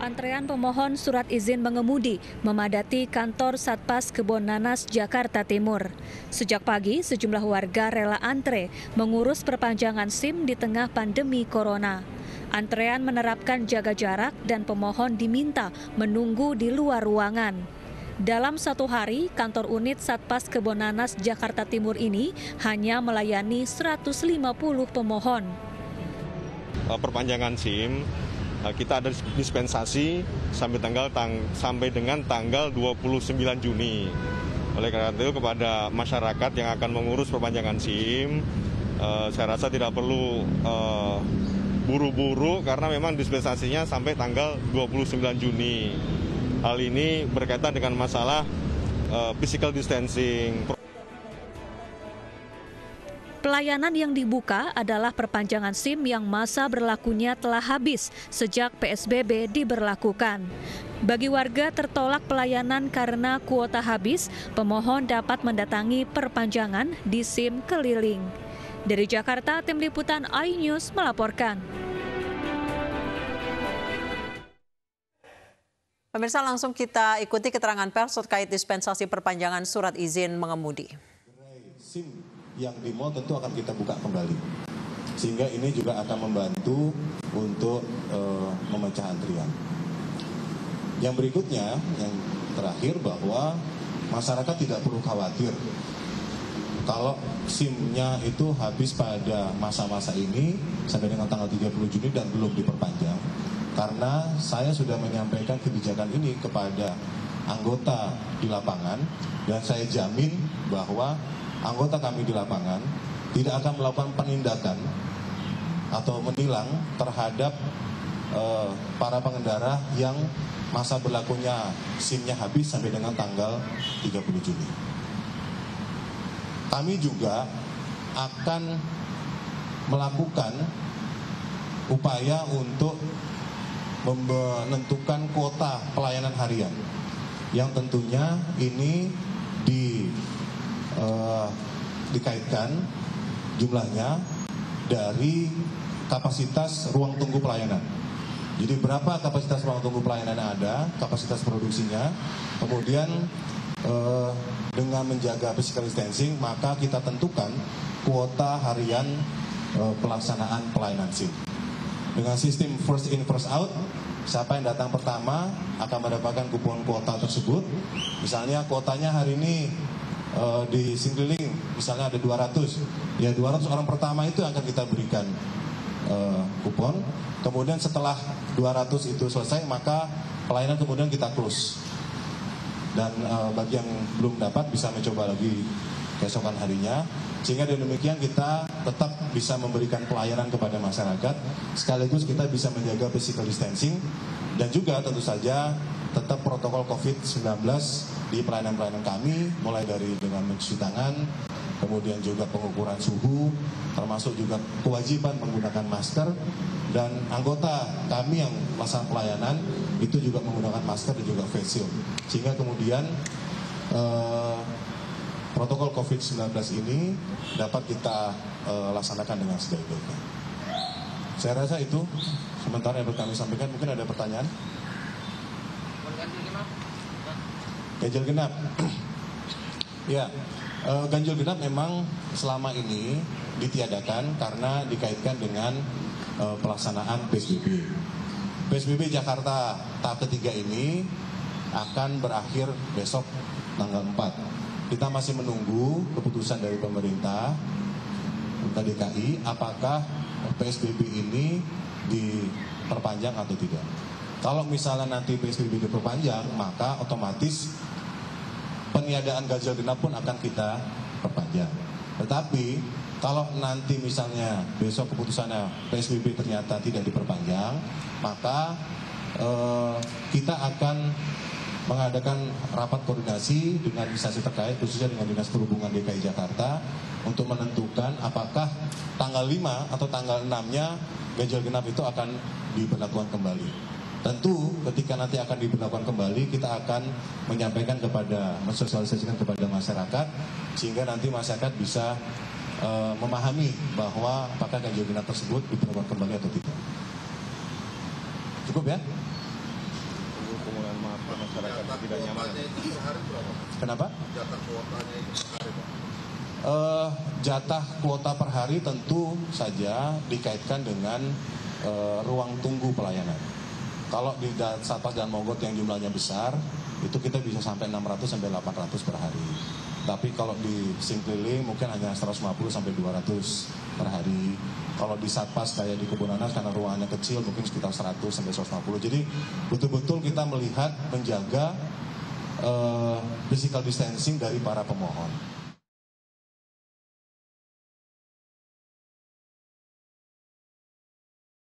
Antrean pemohon surat izin mengemudi memadati kantor Satpas Kebon Nanas, Jakarta Timur. Sejak pagi, sejumlah warga rela antre mengurus perpanjangan SIM di tengah pandemi corona. Antrean menerapkan jaga jarak dan pemohon diminta menunggu di luar ruangan. Dalam satu hari, kantor unit Satpas Kebon Nanas, Jakarta Timur ini hanya melayani 150 pemohon. Perpanjangan SIM, kita ada dispensasi sampai dengan tanggal 29 Juni. Oleh karena itu kepada masyarakat yang akan mengurus perpanjangan SIM, saya rasa tidak perlu buru-buru karena memang dispensasinya sampai tanggal 29 Juni. Hal ini berkaitan dengan masalah physical distancing. Pelayanan yang dibuka adalah perpanjangan SIM yang masa berlakunya telah habis sejak PSBB diberlakukan. Bagi warga tertolak pelayanan karena kuota habis, pemohon dapat mendatangi perpanjangan di SIM keliling. Dari Jakarta, Tim Liputan iNews melaporkan. Pemirsa, langsung kita ikuti keterangan pers terkait dispensasi perpanjangan surat izin mengemudi. SIM yang di mall tentu akan kita buka kembali, sehingga ini juga akan membantu untuk memecah antrian. Yang berikutnya, yang terakhir, bahwa masyarakat tidak perlu khawatir kalau SIM-nya itu habis pada masa-masa ini sampai dengan tanggal 30 Juni dan belum diperpanjang, karena saya sudah menyampaikan kebijakan ini kepada anggota di lapangan, dan saya jamin bahwa anggota kami di lapangan tidak akan melakukan penindakan atau menilang terhadap para pengendara yang masa berlakunya SIM-nya habis sampai dengan tanggal 30 Juni. Kami juga akan melakukan upaya untuk menentukan kuota pelayanan harian yang tentunya ini dikaitkan jumlahnya dari kapasitas ruang tunggu pelayanan. Jadi berapa kapasitas ruang tunggu pelayanan yang ada, kapasitas produksinya, kemudian dengan menjaga physical distancing, maka kita tentukan kuota harian pelaksanaan pelayanan SIM. Dengan sistem first in first out, siapa yang datang pertama akan mendapatkan kupon kuota tersebut. Misalnya kuotanya hari ini di Singkeliling misalnya ada 200, ya 200 orang pertama itu akan kita berikan kupon. Kemudian setelah 200 itu selesai, maka pelayanan kemudian kita close. Dan bagi yang belum dapat bisa mencoba lagi keesokan harinya, sehingga dengan demikian kita tetap bisa memberikan pelayanan kepada masyarakat, sekaligus kita bisa menjaga physical distancing, dan juga tentu saja tetap protokol COVID-19 di pelayanan-pelayanan kami, mulai dari dengan mencuci tangan, kemudian juga pengukuran suhu, termasuk juga kewajiban menggunakan masker, dan anggota kami yang melaksanakan pelayanan itu juga menggunakan masker dan juga face shield, sehingga kemudian protokol COVID-19 ini dapat kita laksanakan dengan sebaik-baiknya. Saya rasa itu sementara yang kami sampaikan. Mungkin ada pertanyaan? Ganjil genap. Ya, ganjil genap memang selama ini ditiadakan karena dikaitkan dengan pelaksanaan PSBB. PSBB Jakarta tahap ketiga ini akan berakhir besok tanggal 4. Kita masih menunggu keputusan dari pemerintah DKI apakah PSBB ini diperpanjang atau tidak. Kalau misalnya nanti PSBB diperpanjang, maka otomatis peniadaan ganjil genap pun akan kita perpanjang. Tetapi kalau nanti misalnya besok keputusannya PSBB ternyata tidak diperpanjang, maka kita akan mengadakan rapat koordinasi dengan instansi terkait, khususnya dengan Dinas Perhubungan DKI Jakarta, untuk menentukan apakah tanggal 5 atau tanggal 6-nya ganjil genap itu akan diberlakukan kembali. Tentu ketika nanti akan diberlakukan kembali, kita akan menyampaikan mensosialisasikan kepada masyarakat, sehingga nanti masyarakat bisa memahami bahwa apakah ganjil genap tersebut diberlakukan kembali atau tidak. Cukup ya? Kemudian maaf ke masyarakat tidak nyaman. Kenapa? Jatah kuota per hari tentu saja dikaitkan dengan ruang tunggu pelayanan. Kalau di Satpas dan Mogot yang jumlahnya besar, itu kita bisa sampai 600 sampai 800 per hari. Tapi kalau di SIM keliling mungkin hanya 150 sampai 200 per hari. Kalau di Satpas kayak di Kebun Nanas karena ruangannya kecil mungkin sekitar 100 sampai 150. Jadi betul-betul kita melihat menjaga physical distancing dari para pemohon.